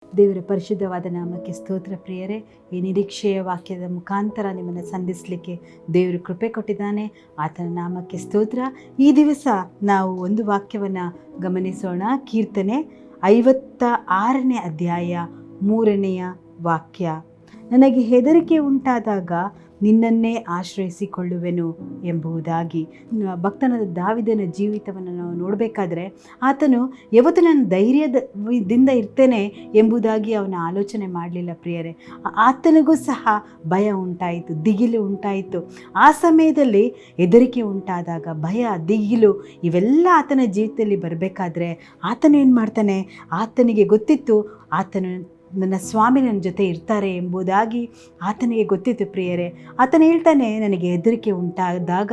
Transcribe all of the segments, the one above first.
ದೇವರ ಪರಿಶುದ್ಧವಾದ ನಾಮಕ್ಕೆ ಸ್ತೋತ್ರ ಪ್ರಿಯರೇ. ಈ ನಿರೀಕ್ಷೆಯ ವಾಕ್ಯದ ಮುಖಾಂತರ ನಿಮ್ಮನ್ನು ಸಂಧಿಸಲಿಕ್ಕೆ ದೇವರು ಕೃಪೆ ಕೊಟ್ಟಿದ್ದಾನೆ. ಆತನ ನಾಮಕ್ಕೆ ಸ್ತೋತ್ರ. ಈ ದಿವಸ ನಾವು ಒಂದು ವಾಕ್ಯವನ್ನು ಗಮನಿಸೋಣ. ಕೀರ್ತನೆ 56ನೇ ಅಧ್ಯಾಯ 3ನೆಯ ವಾಕ್ಯ. ನನಗೆ ಹೆದರಿಕೆ ಉಂಟಾದಾಗ ನಿನ್ನನ್ನೇ ಆಶ್ರಯಿಸಿಕೊಳ್ಳುವೆನು ಎಂಬುದಾಗಿ. ಭಕ್ತನಾದ ದಾವಿದನ ಜೀವಿತವನ್ನು ನಾವು ನೋಡಬೇಕಾದ್ರೆ ಆತನು ಯಾವತ್ತು ನಾನು ಧೈರ್ಯದಿಂದ ಇರ್ತೇನೆ ಎಂಬುದಾಗಿ ಅವನ ಆಲೋಚನೆ ಮಾಡಲಿಲ್ಲ ಪ್ರಿಯರೇ. ಆತನಿಗೂ ಸಹ ಭಯ ಉಂಟಾಯಿತು, ದಿಗಿಲು ಉಂಟಾಯಿತು. ಆ ಸಮಯದಲ್ಲಿ ಹೆದರಿಕೆ ಉಂಟಾದಾಗ ಭಯ, ದಿಗಿಲು ಇವೆಲ್ಲ ಆತನ ಜೀವಿತದಲ್ಲಿ ಬರಬೇಕಾದ್ರೆ ಆತನೇನು ಮಾಡ್ತಾನೆ? ಆತನಿಗೆ ಗೊತ್ತಿತ್ತು ನನ್ನ ಸ್ವಾಮಿ ನನ್ನ ಜೊತೆ ಇರ್ತಾರೆ ಎಂಬುದಾಗಿ ಆತನಿಗೆ ಗೊತ್ತಿತ್ತು ಪ್ರಿಯರೇ. ಆತನು ಹೇಳ್ತಾನೆ, ನನಗೆ ಹೆದರಿಕೆ ಉಂಟಾದಾಗ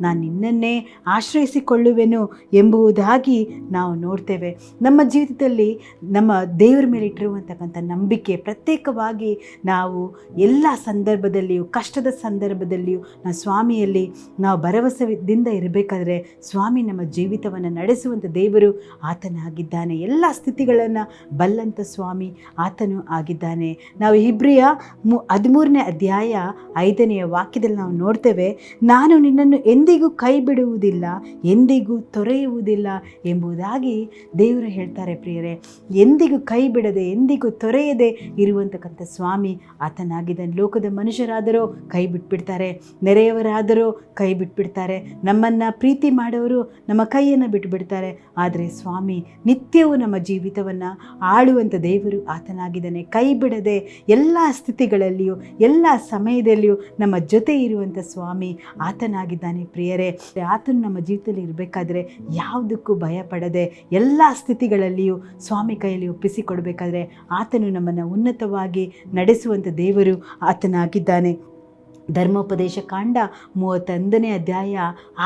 ನಾನು ನಿನ್ನನ್ನೇ ಆಶ್ರಯಿಸಿಕೊಳ್ಳುವೆನು ಎಂಬುದಾಗಿ ನಾವು ನೋಡ್ತೇವೆ. ನಮ್ಮ ಜೀವಿತದಲ್ಲಿ ನಮ್ಮ ದೇವರ ಮೇಲೆ ಇಟ್ಟಿರುವಂತಕ್ಕಂಥ ನಂಬಿಕೆ, ಪ್ರತ್ಯೇಕವಾಗಿ ನಾವು ಎಲ್ಲ ಸಂದರ್ಭದಲ್ಲಿಯೂ, ಕಷ್ಟದ ಸಂದರ್ಭದಲ್ಲಿಯೂ ನಾವು ಸ್ವಾಮಿಯಲ್ಲಿ ನಾವು ಭರವಸೆಯಿಂದ ಇರಬೇಕಾದ್ರೆ ಸ್ವಾಮಿ ನಮ್ಮ ಜೀವಿತವನ್ನು ನಡೆಸುವಂಥ ದೇವರು ಆತನಾಗಿದ್ದಾನೆ. ಎಲ್ಲ ಸ್ಥಿತಿಗಳನ್ನು ಬಲ್ಲಂಥ ಸ್ವಾಮಿ ಆತನು ಆಗಿದ್ದಾನೆ. ನಾವು ಇಬ್ರಿಯ 13ನೇ ಅಧ್ಯಾಯ 5ನೇ ವಾಕ್ಯದಲ್ಲಿ ನಾವು ನೋಡ್ತೇವೆ, ನಾನು ನಿನ್ನನ್ನು ಎಂದಿಗೂ ಕೈ ಬಿಡುವುದಿಲ್ಲ, ಎಂದಿಗೂ ತೊರೆಯುವುದಿಲ್ಲ ಎಂಬುದಾಗಿ ದೇವರು ಹೇಳ್ತಾರೆ ಪ್ರಿಯರೇ. ಎಂದಿಗೂ ಕೈ ಬಿಡದೆ, ಎಂದಿಗೂ ತೊರೆಯದೆ ಇರುವಂತಕ್ಕಂಥ ಸ್ವಾಮಿ ಆತನಾಗಿದ್ದಾನೆ. ಲೋಕದ ಮನುಷ್ಯರಾದರೂ ಕೈ ಬಿಟ್ಬಿಡ್ತಾರೆ, ನೆರೆಯವರಾದರೂ ಕೈ ಬಿಟ್ಬಿಡ್ತಾರೆ, ನಮ್ಮನ್ನು ಪ್ರೀತಿ ಮಾಡೋರು ನಮ್ಮ ಕೈಯನ್ನು ಬಿಟ್ಟುಬಿಡ್ತಾರೆ. ಆದರೆ ಸ್ವಾಮಿ ನಿತ್ಯವೂ ನಮ್ಮ ಜೀವಿತವನ್ನು ಆಳುವಂಥ ದೇವರು ಆತನಾಗಿದ್ದಾನೆ. ಕೈ ಬಿಡದೆ ಎಲ್ಲ ಸ್ಥಿತಿಗಳಲ್ಲಿಯೂ, ಎಲ್ಲ ಸಮಯದಲ್ಲಿಯೂ ನಮ್ಮ ಜೊತೆ ಇರುವಂಥ ಸ್ವಾಮಿ ಆತನಾಗಿದ್ದಾನೆ ಪ್ರಿಯರೇ. ಆತನು ನಮ್ಮ ಜೀವಿತದಲ್ಲಿ ಇರಬೇಕಾದ್ರೆ ಯಾವುದಕ್ಕೂ ಭಯ ಪಡದೆ ಎಲ್ಲ ಸ್ಥಿತಿಗಳಲ್ಲಿಯೂ ಸ್ವಾಮಿ ಕೈಯಲ್ಲಿ ಒಪ್ಪಿಸಿಕೊಡ್ಬೇಕಾದ್ರೆ ಆತನು ನಮ್ಮನ್ನು ಉನ್ನತವಾಗಿ ನಡೆಸುವಂಥ ದೇವರು ಆತನಾಗಿದ್ದಾನೆ. ಧರ್ಮೋಪದೇಶ ಕಾಂಡ 31ನೇ ಅಧ್ಯಾಯ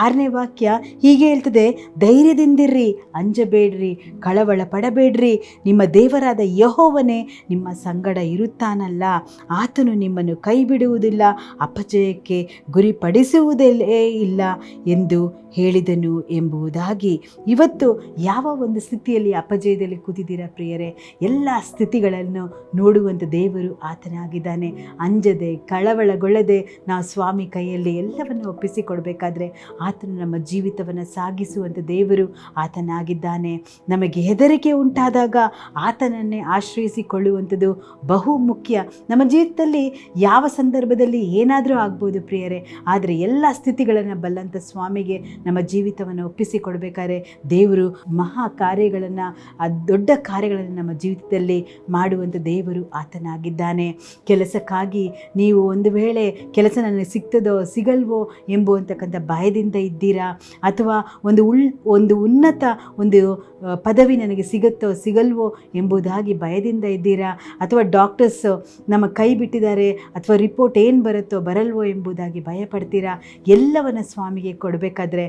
6ನೇ ವಾಕ್ಯ ಹೀಗೆ ಹೇಳ್ತದೆ, ಧೈರ್ಯದಿಂದಿರ್ರಿ, ಅಂಜಬೇಡ್ರಿ, ಕಳವಳ ಪಡಬೇಡ್ರಿ, ನಿಮ್ಮ ದೇವರಾದ ಯೆಹೋವನೇ ನಿಮ್ಮ ಸಂಗಡ ಇರುತ್ತಾನಲ್ಲ, ಆತನು ನಿಮ್ಮನ್ನು ಕೈ ಬಿಡುವುದಿಲ್ಲ, ಅಪಜಯಕ್ಕೆ ಗುರಿಪಡಿಸುವುದೇ ಇಲ್ಲ ಎಂದು ಹೇಳಿದನು ಎಂಬುದಾಗಿ. ಇವತ್ತು ಯಾವ ಒಂದು ಸ್ಥಿತಿಯಲ್ಲಿ ಅಪಜಯದಲ್ಲಿ ಕೂತಿದ್ದೀರಾ ಪ್ರಿಯರೇ? ಎಲ್ಲ ಸ್ಥಿತಿಗಳನ್ನು ನೋಡುವಂಥ ದೇವರು ಆತನಾಗಿದ್ದಾನೆ. ಅಂಜದೆ, ಕಳವಳಗೊಳ್ಳದೆ ನಾವು ಸ್ವಾಮಿ ಕೈಯಲ್ಲಿ ಎಲ್ಲವನ್ನು ಒಪ್ಪಿಸಿಕೊಡ್ಬೇಕಾದ್ರೆ ಆತನು ನಮ್ಮ ಜೀವಿತವನ್ನು ಸಾಗಿಸುವಂಥ ದೇವರು ಆತನಾಗಿದ್ದಾನೆ. ನಮಗೆ ಹೆದರಿಕೆ ಉಂಟಾದಾಗ ಆತನನ್ನೇ ಆಶ್ರಯಿಸಿಕೊಳ್ಳುವಂಥದ್ದು ಬಹು ಮುಖ್ಯ. ನಮ್ಮ ಜೀವಿತದಲ್ಲಿ ಯಾವ ಸಂದರ್ಭದಲ್ಲಿ ಏನಾದರೂ ಆಗ್ಬೋದು ಪ್ರಿಯರೇ, ಆದರೆ ಎಲ್ಲ ಸ್ಥಿತಿಗಳನ್ನು ಬಲ್ಲಂಥ ಸ್ವಾಮಿಗೆ ನಮ್ಮ ಜೀವಿತವನ್ನು ಒಪ್ಪಿಸಿಕೊಡ್ಬೇಕಾದ್ರೆ ದೇವರು ಮಹಾ ಕಾರ್ಯಗಳನ್ನು, ದೊಡ್ಡ ಕಾರ್ಯಗಳನ್ನು ನಮ್ಮ ಜೀವಿತದಲ್ಲಿ ಮಾಡುವಂಥ ದೇವರು ಆತನಾಗಿದ್ದಾನೆ. ಕೆಲಸಕ್ಕಾಗಿ ನೀವು ಒಂದು ವೇಳೆ ಕೆಲಸ ನನಗೆ ಸಿಗ್ತದೋ ಸಿಗಲ್ವೋ ಎಂಬುವಂತಕ್ಕಂಥ ಭಯದಿಂದ ಇದ್ದೀರಾ, ಅಥವಾ ಒಂದು ಉನ್ನತ ಒಂದು ಪದವಿ ನನಗೆ ಸಿಗುತ್ತೋ ಸಿಗಲ್ವೋ ಎಂಬುದಾಗಿ ಭಯದಿಂದ ಇದ್ದೀರಾ, ಅಥವಾ ಡಾಕ್ಟರ್ಸ್ ನಮ್ಮ ಕೈ ಬಿಟ್ಟಿದ್ದಾರೆ, ಅಥವಾ ರಿಪೋರ್ಟ್ ಏನು ಬರುತ್ತೋ ಬರಲ್ವೋ ಎಂಬುದಾಗಿ ಭಯಪಡ್ತೀರಾ. ಎಲ್ಲವನ್ನು ಸ್ವಾಮಿಗೆ ಕೊಡಬೇಕಾದ್ರೆ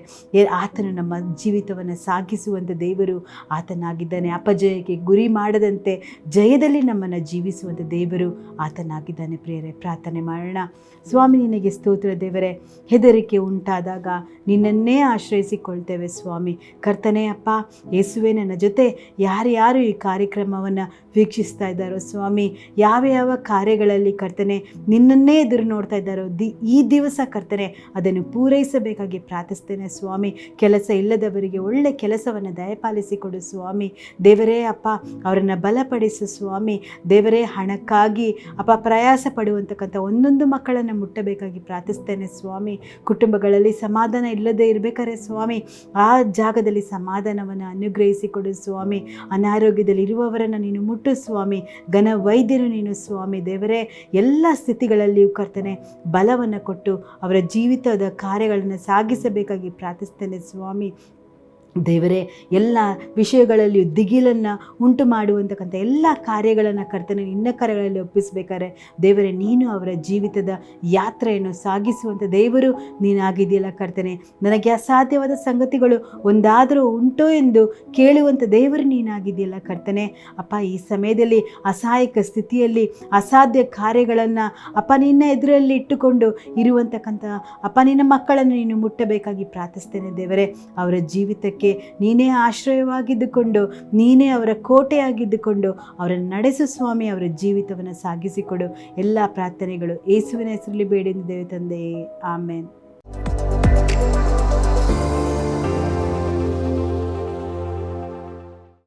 ಆತನು ನಮ್ಮ ಜೀವಿತವನ್ನು ಸಾಗಿಸುವಂಥ ದೇವರು ಆತನಾಗಿದ್ದಾನೆ. ಅಪಜಯಕ್ಕೆ ಗುರಿ ಮಾಡದಂತೆ ಜಯದಲ್ಲಿ ನಮ್ಮನ್ನು ಜೀವಿಸುವಂಥ ದೇವರು ಆತನಾಗಿದ್ದಾನೆ ಪ್ರಿಯರೇ. ಪ್ರಾರ್ಥನೆ ಮಾಡೋಣ. ಸ್ವಾಮಿ ನಿನಗೆ ಸ್ತೋತ್ರ ದೇವರೇ. ಹೆದರಿಕೆ ಉಂಟಾದಾಗ ನಿನ್ನನ್ನೇ ಆಶ್ರಯಿಸಿಕೊಳ್ತೇವೆ ಸ್ವಾಮಿ. ಕರ್ತನೇ ಅಪ್ಪ ಯೇಸುವೆ, ನನ್ನ ಜೊತೆ ಯಾರ್ಯಾರು ಈ ಕಾರ್ಯಕ್ರಮವನ್ನು ವೀಕ್ಷಿಸ್ತಾ ಇದ್ದಾರೋ ಸ್ವಾಮಿ, ಯಾವ ಕಾರ್ಯಗಳಲ್ಲಿ ಕರ್ತನೆ ನಿನ್ನನ್ನೇ ಎದುರು ನೋಡ್ತಾ ಇದ್ದಾರೋ ಈ ದಿವಸ ಕರ್ತನೆ ಅದನ್ನು ಪೂರೈಸಬೇಕಾಗಿ ಪ್ರಾರ್ಥಿಸ್ತೇನೆ ಸ್ವಾಮಿ. ಕೆಲಸ ಇಲ್ಲದವರಿಗೆ ಒಳ್ಳೆ ಕೆಲಸವನ್ನು ದಯಪಾಲಿಸಿಕೊಡು ಸ್ವಾಮಿ. ದೇವರೇ ಅಪ್ಪ, ಅವರನ್ನು ಬಲಪಡಿಸು ಸ್ವಾಮಿ. ದೇವರೇ, ಹಣಕ್ಕಾಗಿ ಅಪ್ಪ ಪ್ರಯಾಸ ಪಡುವಂತಕ್ಕಂಥ ಒಂದೊಂದು ಮಕ್ಕಳನ್ನು ಮುಟ್ಟಬೇಕಾಗಿ ಪ್ರಾರ್ಥಿಸ್ತೇನೆ ಸ್ವಾಮಿ. ಕುಟುಂಬಗಳಲ್ಲಿ ಸಮಾಧಾನ ಇಲ್ಲದೆ ಇರಬೇಕಾದ್ರೆ ಸ್ವಾಮಿ ಆ ಜಾಗದಲ್ಲಿ ಸಮಾಧಾನವನ್ನು ಅನುಗ್ರಹಿಸಿಕೊಡು ಸ್ವಾಮಿ. ಅನಾರೋಗ್ಯದಲ್ಲಿ ಇರುವವರನ್ನು ನೀನು ಮುಟ್ಟು ಸ್ವಾಮಿ. ಘನ ವೈದ್ಯರು ನೀನು ಸ್ವಾಮಿ. ದೇವರೇ, ಎಲ್ಲ ಸ್ಥಿತಿಗಳಲ್ಲಿಯೂ ಕರ್ತನೆ ಬಲವನ್ನು ಕೊಟ್ಟು ಅವರ ಜೀವಿತದ ಕಾರ್ಯಗಳನ್ನು ಸಾಗಿಸಬೇಕಾಗಿ ಪ್ರಾರ್ಥಿಸ್ತೇನೆ ಸ್ವಾಮಿ. ದೇವರೇ, ಎಲ್ಲ ವಿಷಯಗಳಲ್ಲಿಯೂ ದಿಗಿಲನ್ನು ಉಂಟು ಮಾಡುವಂತಕ್ಕಂಥ ಎಲ್ಲ ಕಾರ್ಯಗಳನ್ನು ಕರ್ತನೆ ನಿನ್ನ ಕರೆಗಳಲ್ಲಿ ಒಪ್ಪಿಸಬೇಕಾದ್ರೆ ದೇವರೇ, ನೀನು ಅವರ ಜೀವಿತದ ಯಾತ್ರೆಯನ್ನು ಸಾಗಿಸುವಂಥ ದೇವರು ನೀನಾಗಿದೆಯಲ್ಲ ಕರ್ತನೆ. ನನಗೆ ಅಸಾಧ್ಯವಾದ ಸಂಗತಿಗಳು ಒಂದಾದರೂ ಉಂಟೋ ಎಂದು ಕೇಳುವಂಥ ದೇವರು ನೀನಾಗಿದೆಯಲ್ಲ ಕರ್ತನೆ. ಅಪ್ಪ, ಈ ಸಮಯದಲ್ಲಿ ಅಸಹಾಯಕ ಸ್ಥಿತಿಯಲ್ಲಿ ಅಸಾಧ್ಯ ಕಾರ್ಯಗಳನ್ನು ಅಪ್ಪ ನಿನ್ನ ಎದುರಲ್ಲಿ ಇಟ್ಟುಕೊಂಡು ಇರುವಂತಕ್ಕಂಥ ಅಪ್ಪ ನಿನ್ನ ಮಕ್ಕಳನ್ನು ನೀನು ಮುಟ್ಟಬೇಕಾಗಿ ಪ್ರಾರ್ಥಿಸ್ತೇನೆ ದೇವರೇ. ಅವರ ಜೀವಿತಕ್ಕೆ ಕುಟುಂಬಕ್ಕೆ ನೀನೇ ಆಶ್ರಯವಾಗಿದ್ದುಕೊಂಡು, ನೀನೇ ಅವರ ಕೋಟೆಯಾಗಿದ್ದುಕೊಂಡು ಅವರನ್ನು ನಡೆಸು ಸ್ವಾಮಿ. ಅವರ ಜೀವಿತವನ್ನು ಸಾಗಿಸಿಕೊಡು. ಎಲ್ಲ ಪ್ರಾರ್ಥನೆಗಳು ಯೇಸುವಿನ ಹೆಸರಲ್ಲಿ ಬೇಡಿದ್ದೇವೆ ತಂದೆಯೇ, ಆಮೇನ್.